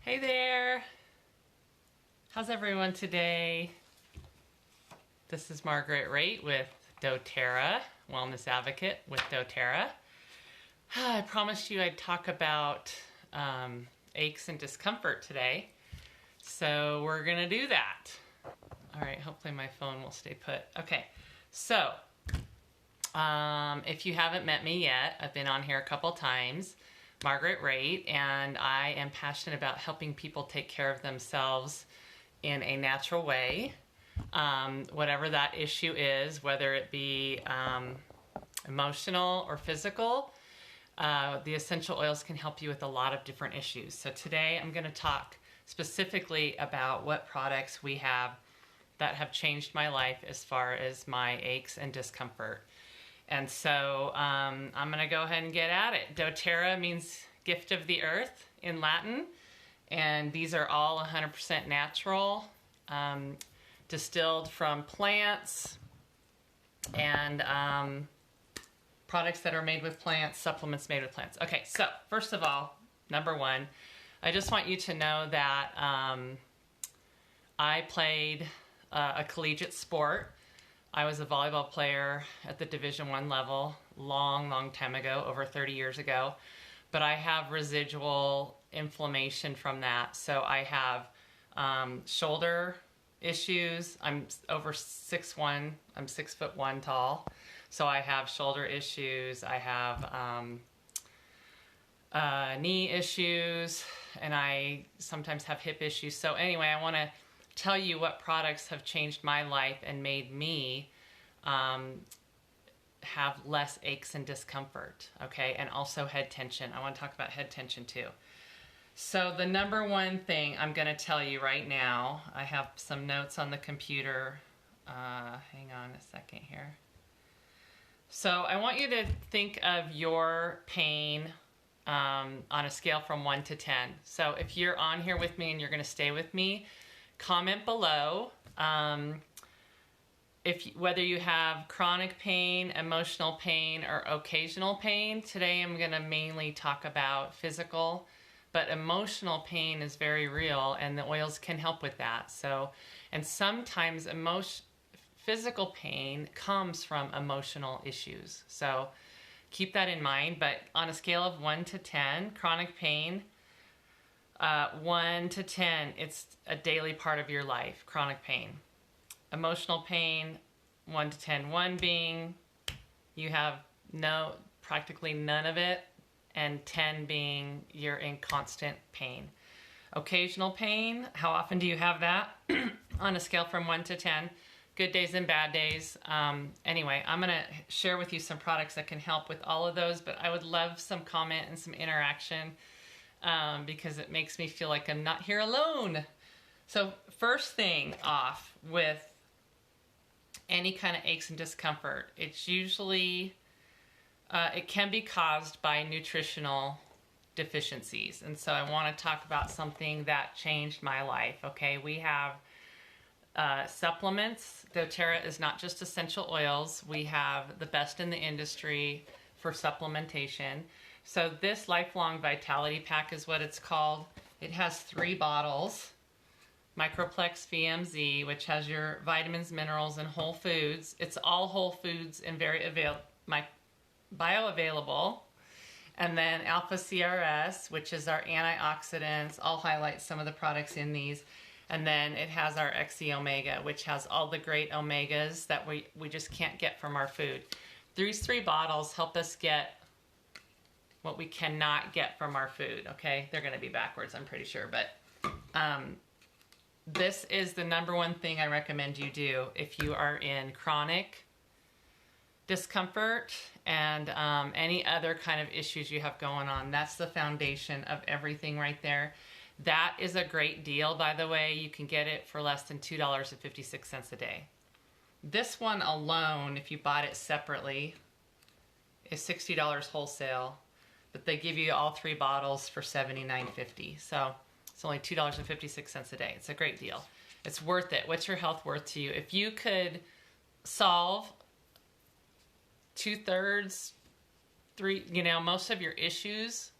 Hey there! How's everyone today? This is Margaret Raitt with doTERRA, Wellness Advocate with doTERRA. I promised you I'd talk about aches and discomfort today, so we're gonna do that. All right, hopefully my phone will stay put. Okay, so if you haven't met me yet, I've been on here a couple times. Margaret Raitt, and I am passionate about helping people take care of themselves in a natural way, whatever that issue is, whether it be emotional or physical. The essential oils can help you with a lot of different issues. So today I'm going to talk specifically about what products we have that have changed my life as far as my aches and discomfort. And so I'm going to go ahead and get at it. doTERRA means gift of the earth in Latin, and these are all 100% natural, distilled from plants, and products that are made with plants, supplements made with plants. Okay, so first of all, number one, I just want you to know that I played a collegiate sport. I was a volleyball player at the Division I level long time ago, over 30 years ago, but I have residual inflammation from that. So I have shoulder issues. I'm over 6'1", I'm 6'1" tall. So I have shoulder issues, I have knee issues, and I sometimes have hip issues. So anyway, I want to tell you what products have changed my life and made me have less aches and discomfort, okay? And also head tension. I want to talk about head tension too. So the number one thing I'm going to tell you right now, I have some notes on the computer. Hang on a second here. So I want you to think of your pain on a scale from 1 to 10. So if you're on here with me and you're going to stay with me, comment below whether you have chronic pain, emotional pain, or occasional pain. Today I'm going to mainly talk about physical, but emotional pain is very real, and the oils can help with that. So, and sometimes physical pain comes from emotional issues. So keep that in mind. But on a scale of 1 to 10, chronic pain, 1 to 10, it's a daily part of your life, chronic pain. Emotional pain, 1 to 10. 1 being you have practically none of it, and 10 being you're in constant pain. Occasional pain, how often do you have that? On a scale from 1 to 10, good days and bad days. Anyway, I'm going to share with you some products that can help with all of those, but I would love some comment and some interaction because it makes me feel like I'm not here alone. So first thing off with any kind of aches and discomfort, it's usually, it can be caused by nutritional deficiencies. And so I want to talk about something that changed my life, okay? We have supplements. doTERRA is not just essential oils. We have the best in the industry for supplementation. So this Lifelong Vitality Pack is what it's called. It has 3 bottles. Microplex VMZ, which has your vitamins, minerals, and whole foods. It's all whole foods and very bioavailable. And then Alpha CRS, which is our antioxidants. I'll highlight some of the products in these. And then it has our XE Omega, which has all the great omegas that we just can't get from our food. These 3 bottles help us get what we cannot get from our food, okay? They're going to be backwards, I'm pretty sure, but this is the number one thing I recommend you do if you are in chronic discomfort and any other kind of issues you have going on. That's the foundation of everything right there. That is a great deal, by the way. You can get it for less than $2.56 a day. This one alone, if you bought it separately, is $60 wholesale, but they give you all 3 bottles for $79.50. So it's only $2.56 a day. It's a great deal. It's worth it. What's your health worth to you? If you could solve 2/3, 3, most of your issues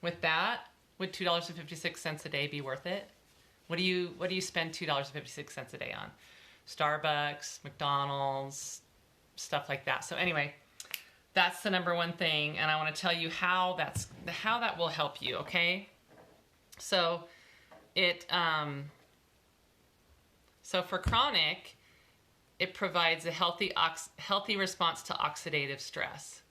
with that, Would $2.56 a day be worth it? What do you spend $2.56 a day on? Starbucks, McDonald's, stuff like that. So anyway, that's the number one thing, and I want to tell you how that will help you, okay? So so for chronic, it provides a healthy response to oxidative stress.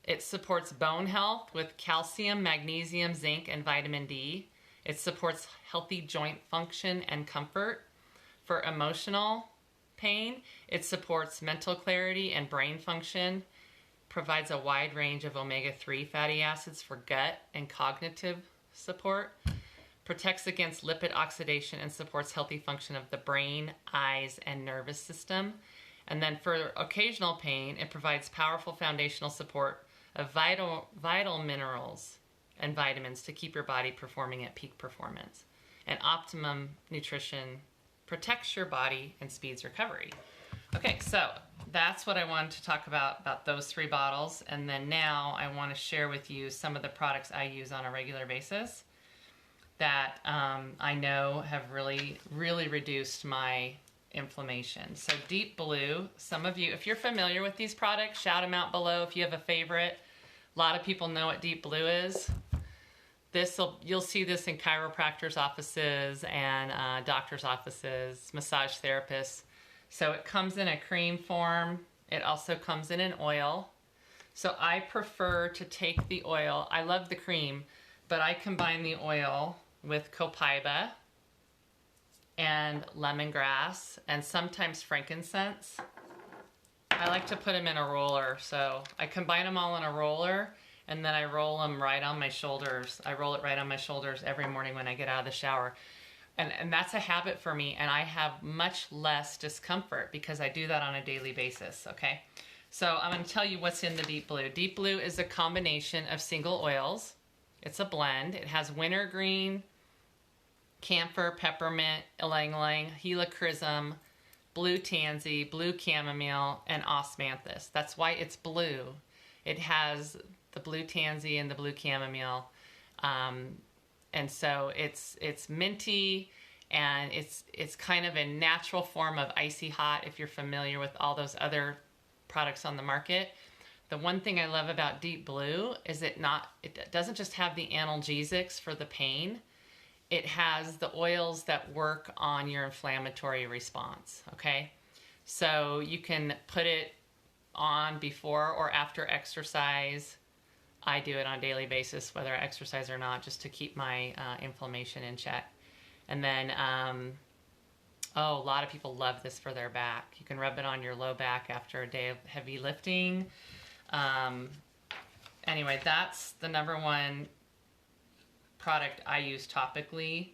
It supports bone health with calcium, magnesium, zinc, and vitamin D. It supports healthy joint function and comfort. For emotional pain, it supports mental clarity and brain function, provides a wide range of omega-3 fatty acids for gut and cognitive support, protects against lipid oxidation, and supports healthy function of the brain, eyes, and nervous system. And then for occasional pain, it provides powerful foundational support of vital minerals and vitamins to keep your body performing at peak performance. And optimum nutrition protects your body and speeds recovery. Okay, so that's what I wanted to talk about those 3 bottles. And then now I want to share with you some of the products I use on a regular basis that I know have really, really reduced my inflammation. So Deep Blue, some of you, if you're familiar with these products, shout them out below if you have a favorite. A lot of people know what Deep Blue is. You'll see this in chiropractors' offices and doctors' offices, massage therapists. So it comes in a cream form. It also comes in an oil. So I prefer to take the oil. I love the cream, but I combine the oil with copaiba and lemongrass and sometimes frankincense. I like to put them in a roller, so I combine them all in a roller, and then I roll them right on my shoulders. I roll it right on my shoulders every morning when I get out of the shower. And that's a habit for me, and I have much less discomfort because I do that on a daily basis, okay? So I'm going to tell you what's in the Deep Blue. Deep Blue is a combination of single oils. It's a blend. It has wintergreen, camphor, peppermint, ylang-ylang, helichrysum, blue tansy, blue chamomile, and osmanthus. That's why it's blue. It has the blue tansy and the blue chamomile. And so it's minty, and it's kind of a natural form of icy hot if you're familiar with all those other products on the market. The one thing I love about Deep Blue is it doesn't just have the analgesics for the pain. It has the oils that work on your inflammatory response, okay? So you can put it on before or after exercise. I do it on a daily basis, whether I exercise or not, just to keep my inflammation in check. And then, a lot of people love this for their back. You can rub it on your low back after a day of heavy lifting. Anyway, that's the number one product I use topically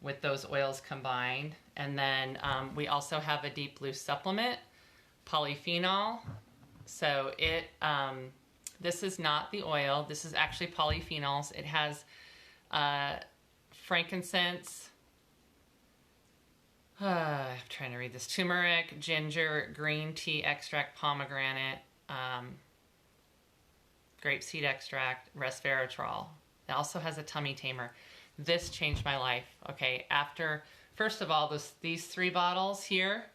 with those oils combined. And then we also have a Deep Blue supplement, polyphenol. So this is not the oil. This is actually polyphenols. It has frankincense, I'm trying to read this, turmeric, ginger, green tea extract, pomegranate, grapeseed extract, resveratrol. It also has a tummy tamer. This changed my life. Okay, first of all, these 3 bottles here,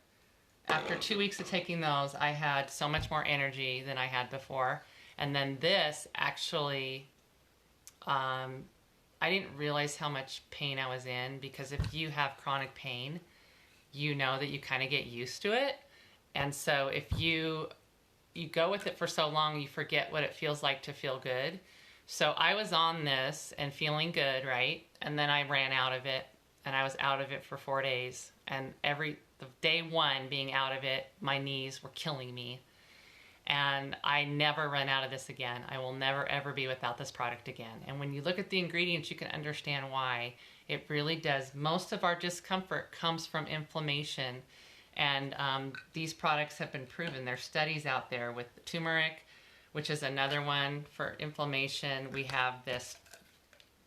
after 2 weeks of taking those, I had so much more energy than I had before. And then this actually, I didn't realize how much pain I was in, because if you have chronic pain, you know that you kind of get used to it. And so if you go with it for so long, you forget what it feels like to feel good. So I was on this and feeling good, right? And then I ran out of it, and I was out of it for 4 days. And the day 1 being out of it, my knees were killing me. And I never run out of this again. I will never, ever be without this product again. And when you look at the ingredients, you can understand why. It really does. Most of our discomfort comes from inflammation. And these products have been proven. There's studies out there with turmeric, which is another one for inflammation. We have this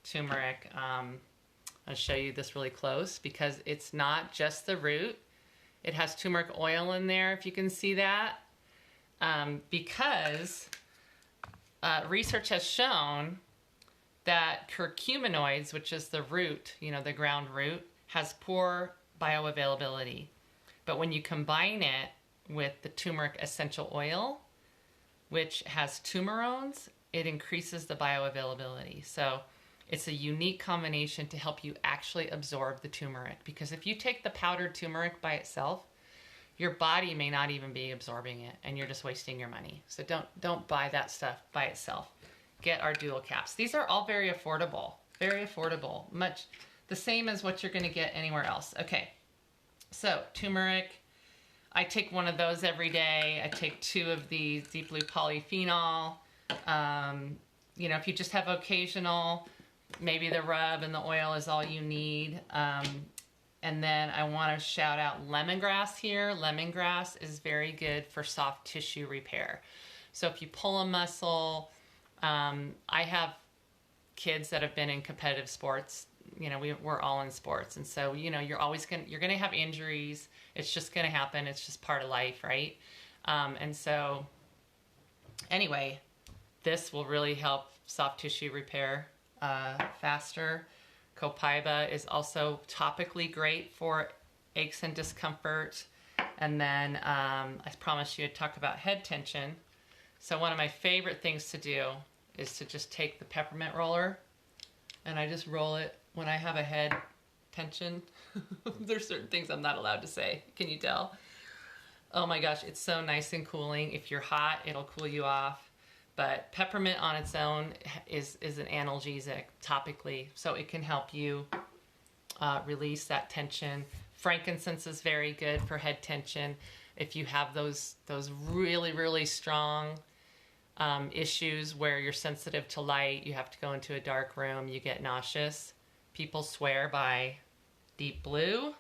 turmeric. I'll show you this really close, because it's not just the root. It has turmeric oil in there, if you can see that. Because research has shown that curcuminoids, which is the root, the ground root, has poor bioavailability. But when you combine it with the turmeric essential oil, which has tumerones, it increases the bioavailability. So it's a unique combination to help you actually absorb the turmeric. Because if you take the powdered turmeric by itself, your body may not even be absorbing it, and you're just wasting your money. So don't buy that stuff by itself. Get our dual caps. These are all very affordable, much the same as what you're going to get anywhere else. Okay, so turmeric. I take one of those every day. I take 2 of these deep blue polyphenol. If you just have occasional, maybe the rub and the oil is all you need. And then I want to shout out lemongrass here. Lemongrass is very good for soft tissue repair. So if you pull a muscle, I have kids that have been in competitive sports. We're all in sports, and so you're gonna have injuries. It's just gonna happen. It's just part of life, right? And so anyway, this will really help soft tissue repair faster. Copaiba is also topically great for aches and discomfort. And then I promised you to talk about head tension. So one of my favorite things to do is to just take the peppermint roller, and I just roll it when I have a head tension. There's certain things I'm not allowed to say. Can you tell? Oh my gosh, it's so nice and cooling. If you're hot, it'll cool you off. But peppermint on its own is an analgesic topically, so it can help you release that tension. Frankincense is very good for head tension. If you have those really, really strong issues where you're sensitive to light, you have to go into a dark room, you get nauseous. People swear by deep blue.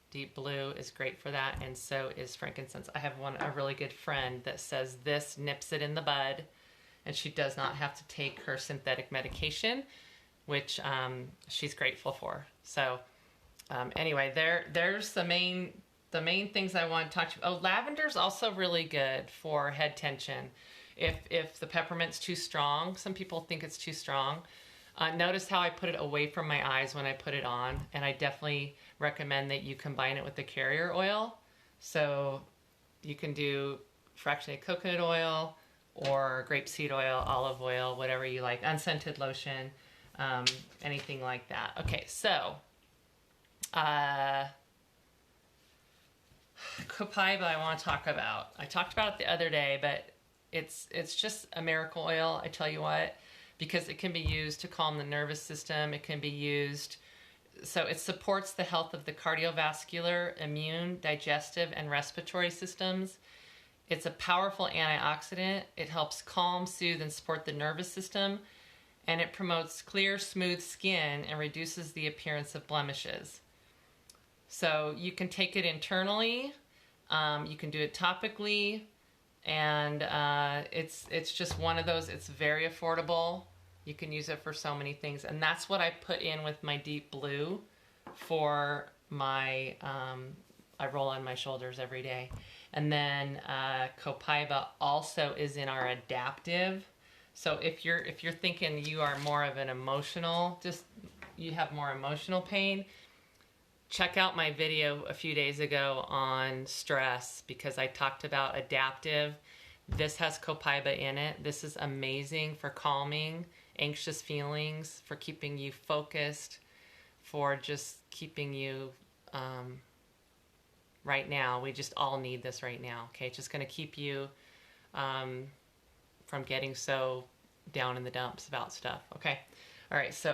Deep blue is great for that, and so is frankincense. I have a really good friend that says this nips it in the bud, and she does not have to take her synthetic medication, which she's grateful for. So anyway, there's the main things I want to talk to you. Oh, lavender's also really good for head tension. If the peppermint's too strong, some people think it's too strong. Notice how I put it away from my eyes when I put it on, and I definitely recommend that you combine it with the carrier oil. So you can do fractionated coconut oil or grapeseed oil, olive oil, whatever you like, unscented lotion, anything like that. Okay, so copaiba I want to talk about. I talked about it the other day, but it's just a miracle oil, I tell you what, because it can be used to calm the nervous system. It can be used, so it supports the health of the cardiovascular, immune, digestive, and respiratory systems. It's a powerful antioxidant. It helps calm, soothe, and support the nervous system, and it promotes clear, smooth skin and reduces the appearance of blemishes. So you can take it internally, you can do it topically, and it's just one of those. It's very affordable. You can use it for so many things, and that's what I put in with my deep blue for my I roll on my shoulders every day. And then copaiba also is in our adaptive. So if you're thinking you are more of an emotional, you have more emotional pain, check out my video a few days ago on stress, because I talked about adaptive. This has copaiba in it. This is amazing for calming anxious feelings, for keeping you focused, for just keeping you right now. We just all need this right now, okay? It's just going to keep you from getting so down in the dumps about stuff, okay? All right, so